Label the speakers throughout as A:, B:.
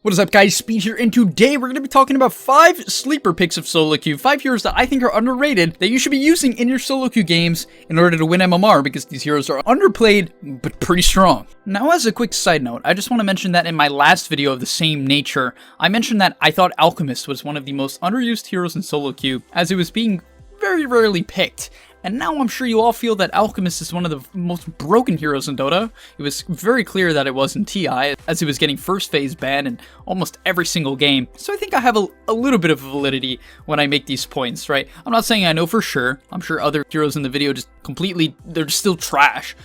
A: What is up, guys? Speed here, and today we're going to be talking about 5 sleeper picks of solo queue, 5 heroes that I think are underrated that you should be using in your solo queue games in order to win MMR, because these heroes are underplayed but pretty strong. Now, as a quick side note, I just want to mention that in my last video of the same nature, I mentioned that I thought Alchemist was one of the most underused heroes in solo queue, as it was being very rarely picked. And now I'm sure you all feel that Alchemist is one of the most broken heroes in Dota. It was very clear that it was in TI, as it was getting first phase banned in almost every single game. So I think I have a little bit of validity when I make these points, right? I'm not saying I know for sure. I'm sure other heroes in the video they're just still trash.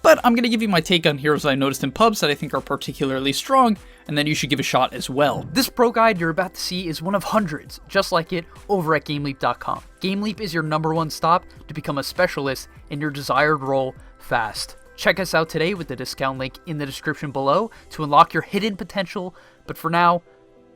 A: But I'm going to give you my take on heroes that I noticed in pubs that I think are particularly strong, and then you should give a shot as well.
B: This pro guide you're about to see is one of hundreds, just like it, over at gameleap.com. Gameleap is your #1 stop to become a specialist in your desired role fast. Check us out today with the discount link in the description below to unlock your hidden potential, but for now,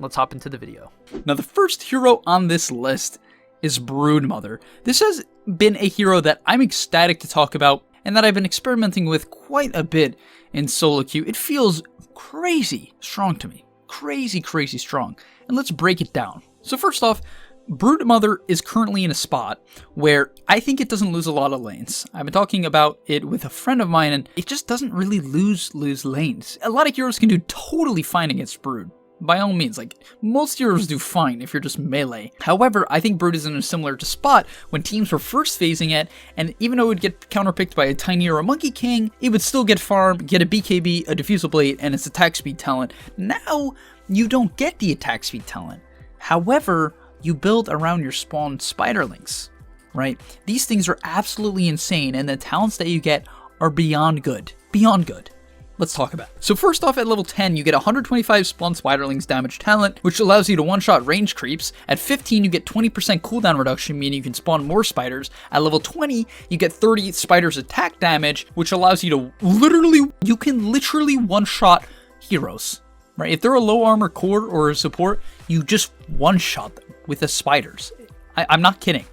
B: let's hop into the video.
A: Now, the first hero on this list is Broodmother. This has been a hero that I'm ecstatic to talk about, and that I've been experimenting with quite a bit in solo queue. It feels crazy strong to me. Crazy strong. And let's break it down. So first off, Broodmother is currently in a spot where I think it doesn't lose a lot of lanes. I've been talking about it with a friend of mine, and it just doesn't really lose lanes. A lot of heroes can do totally fine against Brood. By all means, like, most heroes do fine if you're just melee. However, I think Brood is in a similar spot when teams were first phasing it, and even though it would get counterpicked by a Tiny or a Monkey King, it would still get farm, get a BKB, a Diffusal Blade, and its attack speed talent. Now, you don't get the attack speed talent. However, you build around your spawned spiderlings, right? These things are absolutely insane, and the talents that you get are beyond good. Beyond good. Let's talk about it. So first off, at level 10, you get 125 spawn spiderlings damage talent, which allows you to one-shot range creeps. At 15, you get 20% cooldown reduction, meaning you can spawn more spiders. At level 20, you get 30 spiders attack damage, which allows you to literally one-shot heroes, right? If they're a low armor core or a support, you just one-shot them with the spiders. I'm not kidding.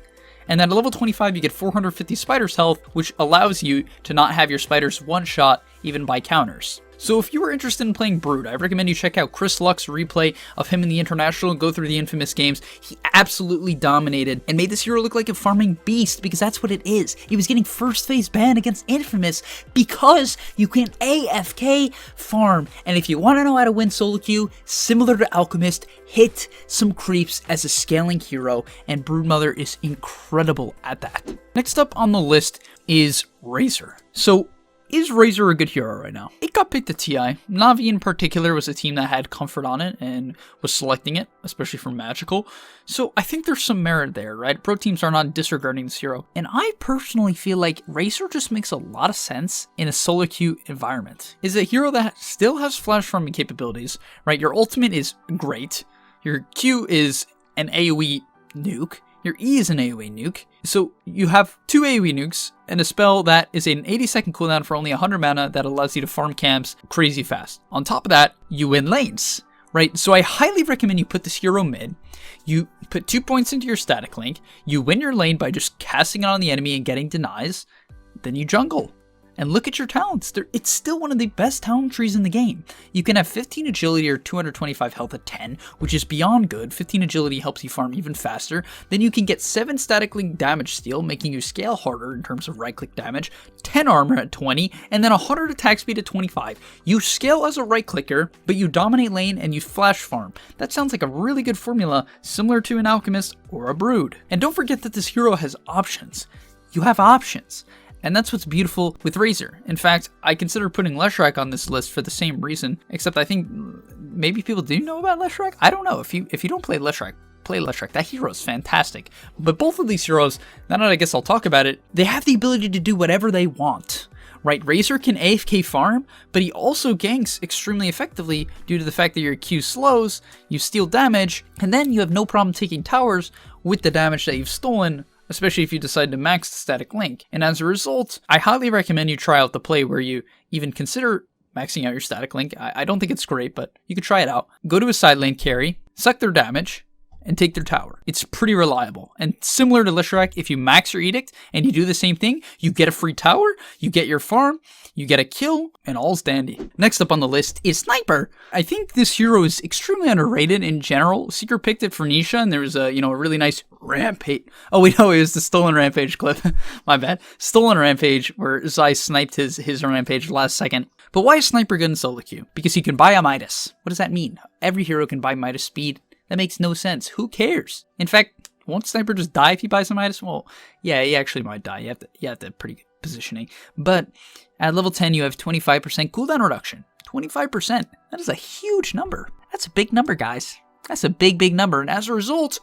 A: And then at level 25, you get 450 spiders health, which allows you to not have your spiders one-shot even by counters. So if you are interested in playing Brood, I recommend you check out Chris Luck's replay of him in the International and go through the infamous games. He absolutely dominated and made this hero look like a farming beast, because that's what it is. He was getting first phase ban against Infamous because you can AFK farm. And if you want to know how to win solo queue, similar to Alchemist, hit some creeps as a scaling hero, and Broodmother is incredible at that. Next up on the list is Razor. So, is Razor a good hero right now? It got picked at TI. Na'Vi in particular was a team that had comfort on it and was selecting it, especially for Magical. So I think there's some merit there, right? Pro teams are not disregarding this hero. And I personally feel like Razor just makes a lot of sense in a solo queue environment. Is a hero that still has flash farming capabilities, right? Your ultimate is great. Your Q is an AoE nuke. Your E is an AoE nuke. So you have 2 AoE nukes and a spell that is an 80-second cooldown for only 100 mana that allows you to farm camps crazy fast. On top of that, you win lanes, right? So I highly recommend you put this hero mid. You put 2 points into your static link. You win your lane by just casting it on the enemy and getting denies. Then you jungle. And look at your talents. It's still one of the best talent trees in the game. You can have 15 agility or 225 health at 10, which is beyond good. 15 agility helps you farm even faster. Then you can get 7 static link damage steal, making you scale harder in terms of right-click damage, 10 armor at 20, and then 100 attack speed at 25. You scale as a right-clicker, but you dominate lane and you flash farm. That sounds like a really good formula, similar to an Alchemist or a Brood. And don't forget that this hero has options. You have options. And that's what's beautiful with Razor. In fact, I consider putting Leshrac on this list for the same reason, except I think maybe people do know about Leshrac? I don't know. If you don't play Leshrac, play Leshrac. That hero is fantastic. But both of these heroes, now that I guess I'll talk about it, they have the ability to do whatever they want. Right, Razor can AFK farm, but he also ganks extremely effectively due to the fact that your Q slows, you steal damage, and then you have no problem taking towers with the damage that you've stolen, especially if you decide to max the static link. And as a result, I highly recommend you try out the play where you even consider maxing out your static link. I don't think it's great, but you could try it out. Go to a side lane carry, suck their damage, and take their tower. It's pretty reliable. And similar to Leshrac, if you max your Edict and you do the same thing, you get a free tower, you get your farm, you get a kill, and all's dandy. Next up on the list is Sniper. I think this hero is extremely underrated in general. Seeker picked it for Nisha, and there was a really nice rampage. Oh wait, no, it was the Stolen Rampage clip. My bad. Stolen Rampage, where Zai sniped his rampage last second. But why is Sniper good in solo queue? Because he can buy a Midas. What does that mean? Every hero can buy Midas speed. That makes no sense. Who cares? In fact, won't Sniper just die if he buys a Midas? Well, yeah, he actually might die. You have to pretty good positioning. But at level 10, you have 25% cooldown reduction. 25%. That is a huge number. That's a big number, guys. That's a big, big number. And as a result,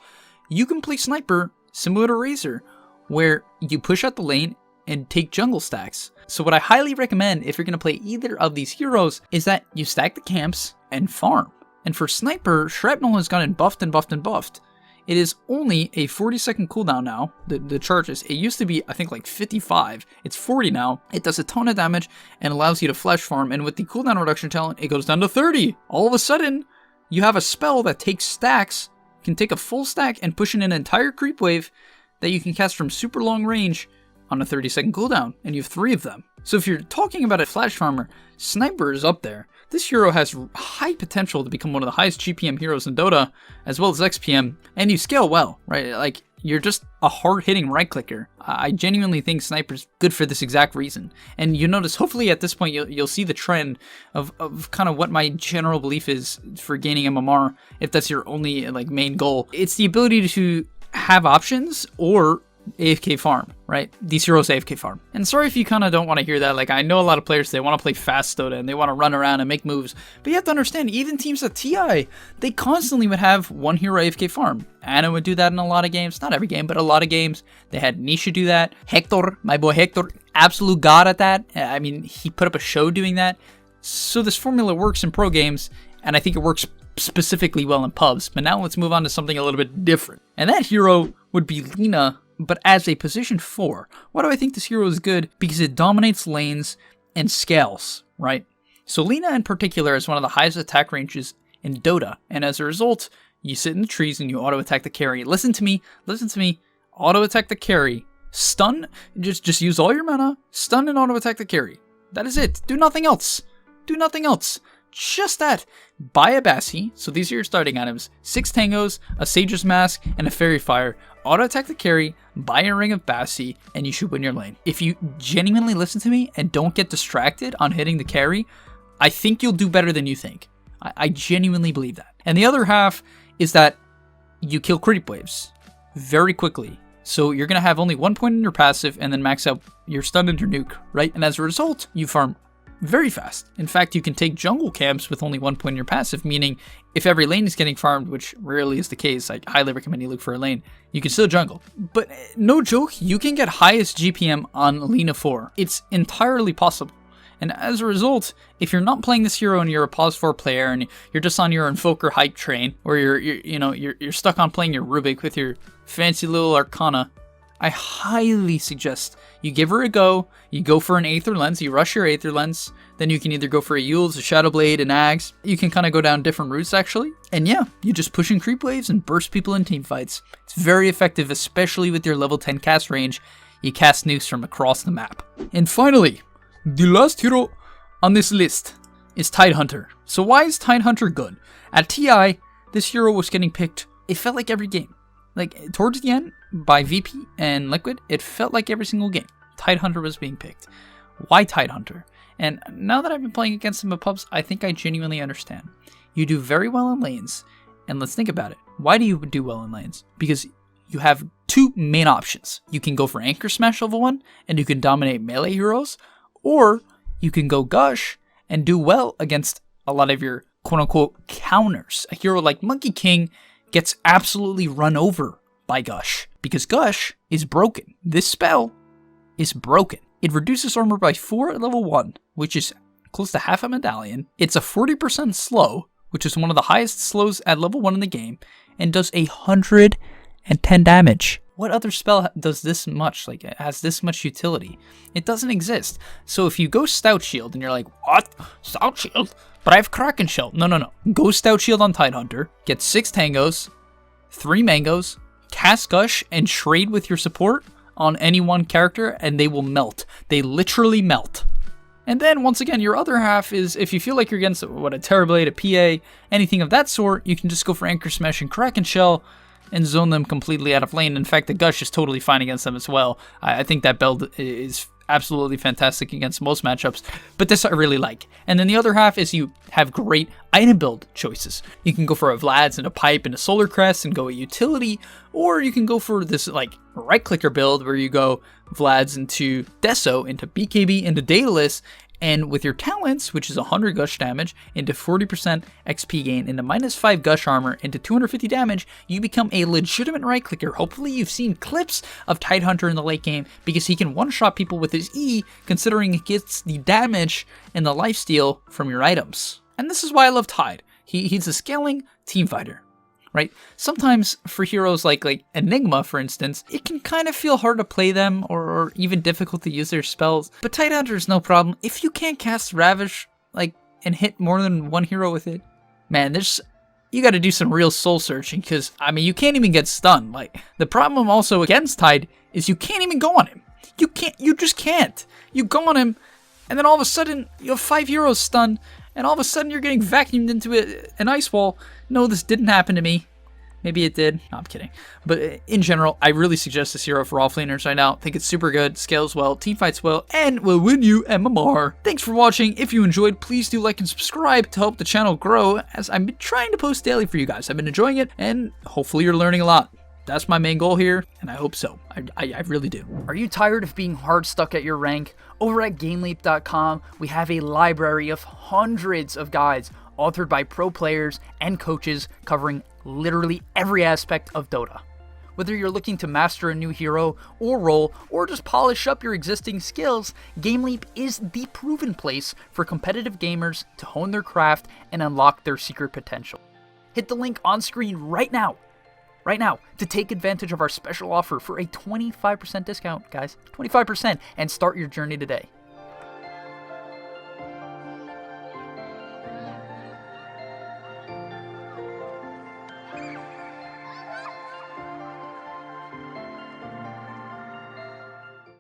A: you can play Sniper similar to Razor, where you push out the lane and take jungle stacks. So what I highly recommend if you're going to play either of these heroes is that you stack the camps and farm. And for Sniper, Shrapnel has gotten buffed and buffed and buffed. It is only a 40-second cooldown now, the charges. It used to be, I think, like 55. It's 40 now. It does a ton of damage and allows you to flash farm. And with the cooldown reduction talent, it goes down to 30. All of a sudden, you have a spell that takes stacks, can take a full stack and push in an entire creep wave that you can cast from super long range on a 30-second cooldown. And you have 3 of them. So if you're talking about a flash farmer, Sniper is up there. This hero has high potential to become one of the highest GPM heroes in Dota, as well as XPM, and you scale well, right? Like, you're just a hard-hitting right-clicker. I genuinely think Sniper's good for this exact reason. And you notice, hopefully at this point, you'll see the trend of kind of what my general belief is for gaining MMR, if that's your only main goal. It's the ability to have options or AFK farm, right? These heroes AFK farm. And sorry if you kind of don't want to hear that. Like, I know a lot of players, they want to play fast Dota and they want to run around and make moves. But you have to understand, even teams at TI, they constantly would have one hero AFK farm. Anna would do that in a lot of games. Not every game, but a lot of games. They had Nisha do that. Hector, my boy Hector, absolute god at that. I mean, he put up a show doing that. So this formula works in pro games, and I think it works specifically well in pubs. But now let's move on to something a little bit different. And that hero would be Lena, but as a position 4. Why do I think this hero is good? Because it dominates lanes and scales, right? So Lena in particular is one of the highest attack ranges in Dota, and as a result, you sit in the trees and you auto-attack the carry. Listen to me, auto-attack the carry, stun, just use all your mana, stun and auto-attack the carry. That is it. Do nothing else. Do nothing else. Just that. Buy a Bassi, so these are your starting items, 6 Tangos, a Sage's Mask, and a Fairy Fire. Auto-attack the carry, buy a Ring of Bassi, and you should win your lane. If you genuinely listen to me and don't get distracted on hitting the carry, I think you'll do better than you think. I genuinely believe that. And the other half is that you kill creep waves very quickly. So you're going to have only 1 point in your passive and then max out your stun and your nuke, right? And as a result, you farm very fast. In fact, you can take jungle camps with only 1 point in your passive, meaning if every lane is getting farmed, which rarely is the case, I highly recommend you look for a lane, you can still jungle. But no joke, you can get highest GPM on Lena 4. It's entirely possible. And as a result, if you're not playing this hero and you're a pause 4 player and you're just on your Invoker hype train, or you're stuck on playing your Rubik with your fancy little Arcana, I highly suggest you give her a go, you go for an Aether Lens, you rush your Aether Lens, then you can either go for a Eul's, a Shadow Blade, an Ags. You can kind of go down different routes actually. And yeah, you just push in creep waves and burst people in team fights. It's very effective, especially with your level 10 cast range. You cast nukes from across the map. And finally, the last hero on this list is Tidehunter. So why is Tidehunter good? At TI, this hero was getting picked, it felt like every game. Like, towards the end, by VP and Liquid, it felt like every single game Tidehunter was being picked. Why Tidehunter? And now that I've been playing against him at pubs, I think I genuinely understand. You do very well in lanes, and let's think about it. Why do you do well in lanes? Because you have 2 main options. You can go for Anchor Smash level 1, and you can dominate melee heroes, or you can go Gush and do well against a lot of your quote-unquote counters. A hero like Monkey King gets absolutely run over by Gush, because Gush is broken. This spell is broken. It reduces armor by 4 at level 1, which is close to half a medallion. It's a 40% slow, which is one of the highest slows at level 1 in the game, and does 110 damage. What other spell does this much, it has this much utility? It doesn't exist. So if you go Stout Shield and you're like, what? Stout Shield? But I have Kraken Shell. No. Go Stout Shield on Tidehunter, get 6 Tangos, 3 mangoes, cast Gush, and trade with your support on any one character, and they will melt. They literally melt. And then, once again, your other half is, if you feel like you're against, a Terrorblade, a PA, anything of that sort, you can just go for Anchor Smash and Kraken Shell and zone them completely out of lane. In fact, the Gush is totally fine against them as well. I think that build is absolutely fantastic against most matchups, but this I really like. And then the other half is you have great item build choices. You can go for a Vlad's and a Pipe and a Solar Crest and go a utility, or you can go for this like right clicker build where you go Vlad's into Deso, into BKB, into Daedalus, and with your talents, which is 100 Gush damage, into 40% XP gain, into -5 Gush armor, into 250 damage, you become a legitimate right clicker. Hopefully you've seen clips of Tidehunter in the late game, because he can one-shot people with his E, considering he gets the damage and the lifesteal from your items. And this is why I love Tide. He's a scaling team fighter. Right? Sometimes for heroes like Enigma, for instance, it can kind of feel hard to play them or even difficult to use their spells. But Tidehunter is no problem. If you can't cast Ravish and hit more than one hero with it, man, you got to do some real soul searching, because I mean, you can't even get stunned. Like, the problem also against Tide is you can't even go on him. You just can't. You go on him, and then all of a sudden you have 5 heroes stunned, and all of a sudden you're getting vacuumed into an ice wall. No, this didn't happen to me. Maybe it did. No, I'm kidding. But in general, I really suggest this hero for offlaners right now. I think it's super good, scales well, teamfights well, and will win you MMR. Thanks for watching. If you enjoyed, please do like and subscribe to help the channel grow, as I've been trying to post daily for you guys. I've been enjoying it, and hopefully you're learning a lot. That's my main goal here, and I hope so. I really do.
B: Are you tired of being hard stuck at your rank? Over at gameleap.com, we have a library of hundreds of guides authored by pro players and coaches covering literally every aspect of Dota. Whether you're looking to master a new hero or role, or just polish up your existing skills, GameLeap is the proven place for competitive gamers to hone their craft and unlock their secret potential. Hit the link on screen right now to take advantage of our special offer for a 25% discount, guys. 25%, and start your journey today.